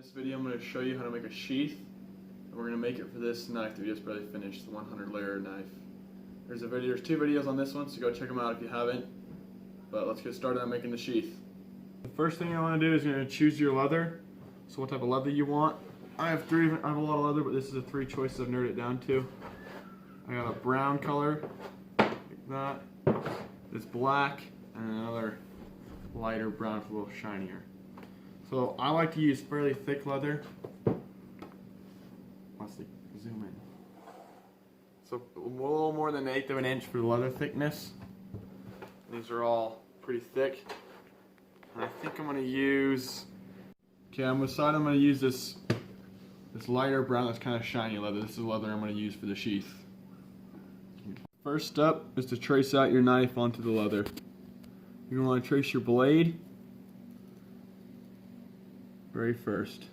this video I'm going to show you how to make a sheath, and we're going to make it for this knife that we just barely finished, the 100 layer knife. There's two videos on this one, so go check them out if you haven't. But let's get started on making the sheath. The first thing I want to do is you're going to choose your leather. So what type of leather you want. I have a lot of leather, but this is the 3 choices I've narrowed it down to. I got a brown color, like that, this black, and another lighter brown, a little shinier. So I like to use fairly thick leather. Let's see, zoom in. So a little more than 1/8 of an inch for the leather thickness. These are all pretty thick. And I think I'm going to use, I'm going to use this lighter brown that's kind of shiny leather. This is the leather I'm going to use for the sheath. First step is to trace out your knife onto the leather. You're going to want to trace your blade very first.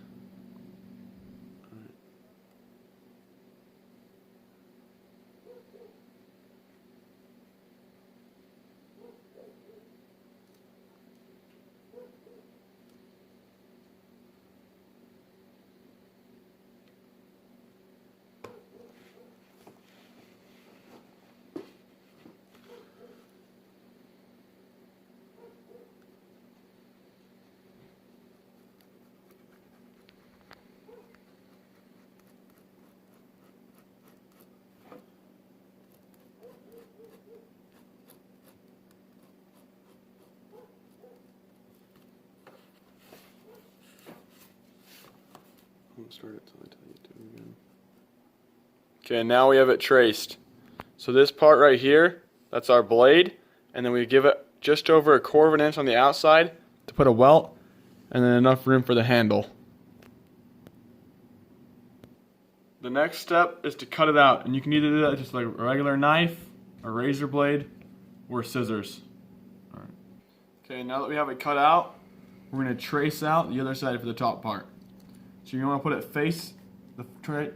Start it till I tell you to again. Okay, now we have it traced. So this part right here, that's our blade, and then we give it just over 1/4 of an inch on the outside to put a welt, and then enough room for the handle. The next step is to cut it out, and you can either do that just like a regular knife, a razor blade, or scissors. All right. Okay, now that we have it cut out, we're going to trace out the other side for the top part. So you want to put it face, the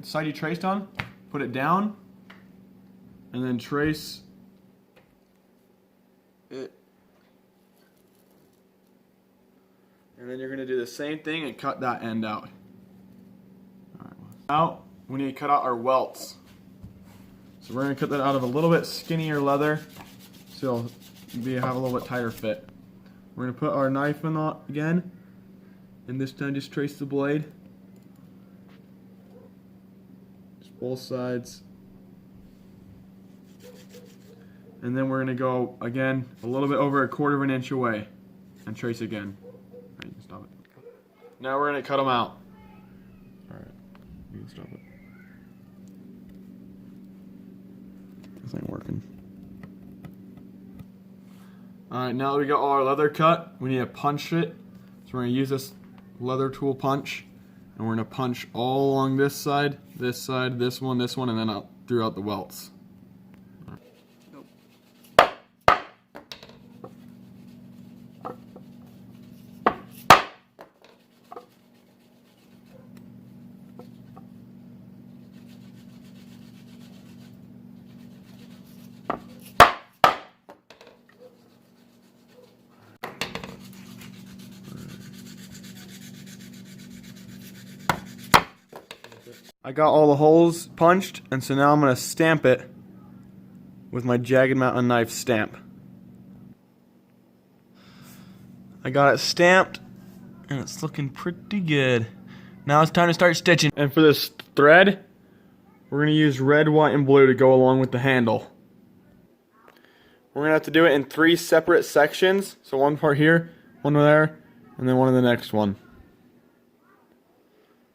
side you traced on, put it down, and then trace it. And then you're going to do the same thing and cut that end out. All right. Now we need to cut out our welts. So we're going to cut that out of a little bit skinnier leather, so it'll have a little bit tighter fit. We're going to put our knife in again, and this time just trace the blade. Both sides, and then we're going to go again a little bit over 1/4 of an inch away and trace again. Alright, you can stop it. Now we're going to cut them out. Alright, you can stop it. This ain't working. Alright, now that we got all our leather cut, we need to punch it. So we're going to use this leather tool punch. And we're going to punch all along this side, this one, and then out throughout the welts. I got all the holes punched, and so now I'm going to stamp it with my Jagged Mountain knife stamp. I got it stamped, and it's looking pretty good. Now it's time to start stitching. And for this thread, we're going to use red, white, and blue to go along with the handle. We're going to have to do it in 3 separate sections. So one part here, one there, and then one in the next one.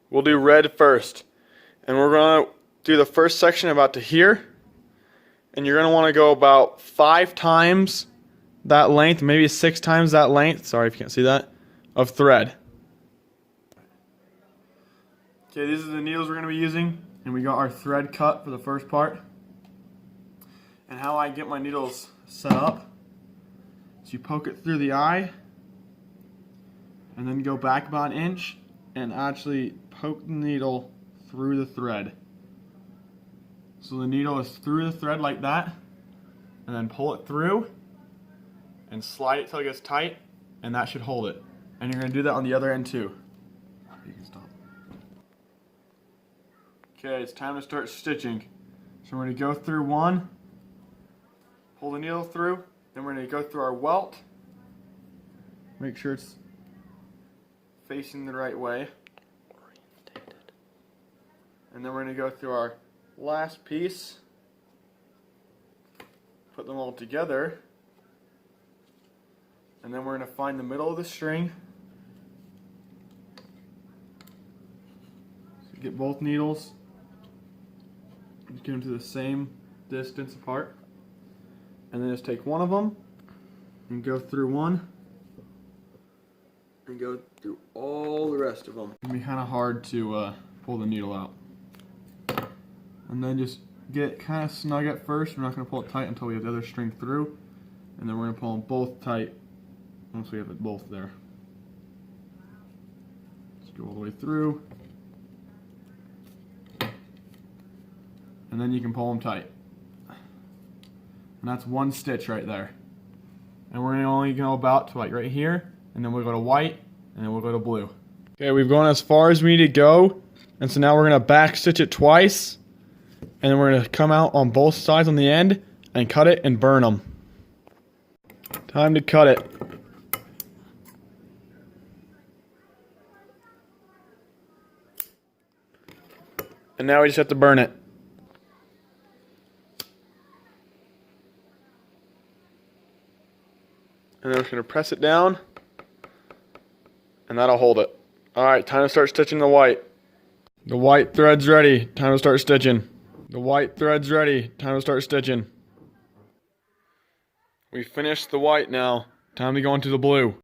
We'll do red first. And we're going to do the first section about to here. And you're going to want to go about 5 times that length, maybe 6 times that length, sorry if you can't see that, of thread. Okay, these are the needles we're going to be using. And we got our thread cut for the first part. And how I get my needles set up is you poke it through the eye. And then go back about 1 inch and actually poke the needle through the thread. So the needle is through the thread like that, and then pull it through and slide it till it gets tight, and that should hold it. And you're going to do that on the other end too. you can stop. Okay, it's time to start stitching. So we're going to go through one, pull the needle through, then we're going to go through our welt, make sure it's facing the right way, and then we're going to go through our last piece, put them all together, and then we're going to find the middle of the string, so get both needles, get them to the same distance apart, and then just take one of them and go through one and go through all the rest of them. It's going to be kind of hard to pull the needle out. And then just get it kind of snug at first. We're not going to pull it tight until we have the other string through, and then we're going to pull them both tight once we have it both there. Let's go all the way through, and then you can pull them tight. And that's one stitch right there. And we're going to only go about to like right here, and then we'll go to white, and then we'll go to blue. Okay, we've gone as far as we need to go, and so now we're going to back stitch it twice, and then we're going to come out on both sides on the end and cut it and burn them. Time to cut it. And now we just have to burn it. And then we're just going to press it down, and that'll hold it. Alright, time to start stitching the white. The white thread's ready. Time to start stitching. The white thread's ready. Time to start stitching. We finished the white now. Time to go into the blue.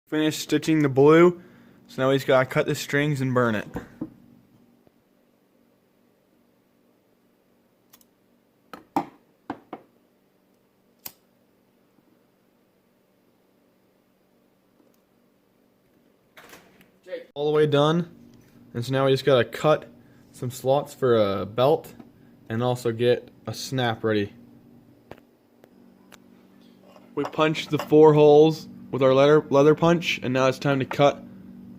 Finished stitching the blue, so now we just gotta cut the strings and burn it. All the way done, and so now we just gotta cut some slots for a belt and also get a snap ready. We punched the 4 holes with our leather punch, and now it's time to cut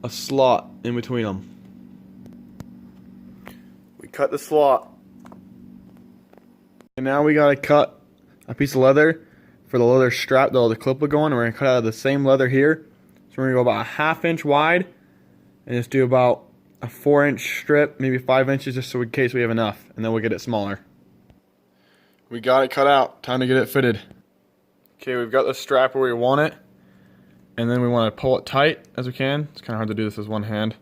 a slot in between them. We cut the slot, and now we gotta cut a piece of leather for the leather strap that the clip will go on. We're gonna cut out of the same leather here, so we're gonna go about a 1/2 inch wide and just do about a 4-inch strip, maybe 5 inches, just so in case we have enough, and then we'll get it smaller. We got it cut out. Time to get it fitted. Okay, we've got the strap where we want it, and then we want to pull it tight as we can. It's kind of hard to do this with one hand.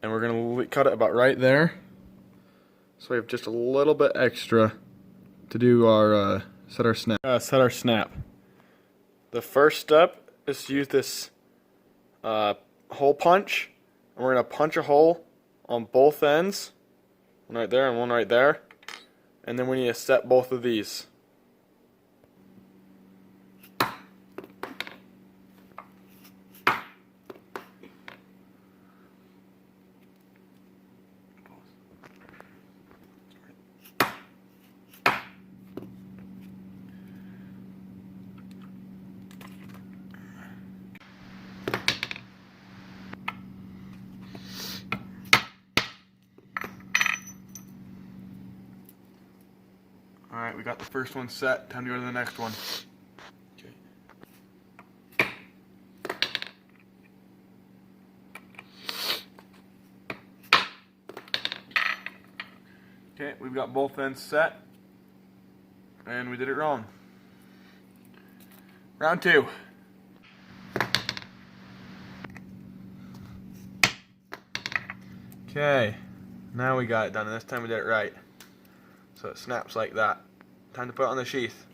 And we're going to cut it about right there, so we have just a little bit extra to do our set our snap. The first step is to use this hole punch And we're going to punch a hole on both ends. One right there and one right there. And then we need to set both of these. Alright, we got the first one set. Time to go to the next one. Okay, we've got both ends set. And we did it wrong. Round 2. Okay, now we got it done, and this time we did it right. So it snaps like that. Time to put it on the sheath.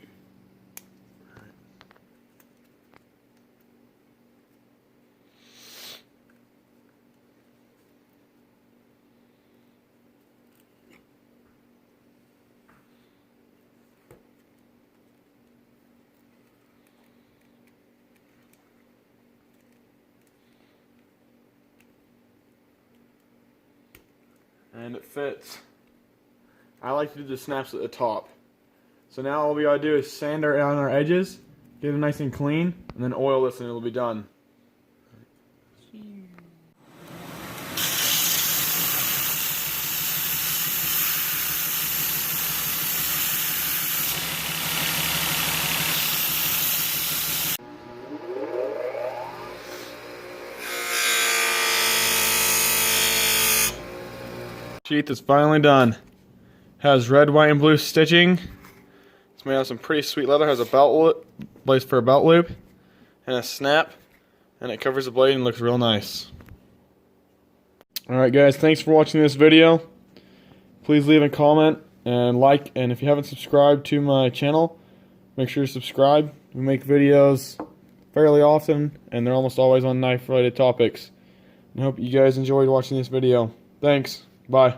And it fits. I like to do the snaps at the top. So now all we gotta do is sand on our edges, get it nice and clean, and then oil this and it'll be done. Sheath is finally done. Has red, white, and blue stitching. It's made out of some pretty sweet leather. Has a belt place for a belt loop and a snap, and it covers the blade and looks real nice. Alright guys, thanks for watching this video. Please leave a comment and like, and if you haven't subscribed to my channel, make sure to subscribe. We make videos fairly often and they're almost always on knife related topics. I hope you guys enjoyed watching this video. Thanks. Bye.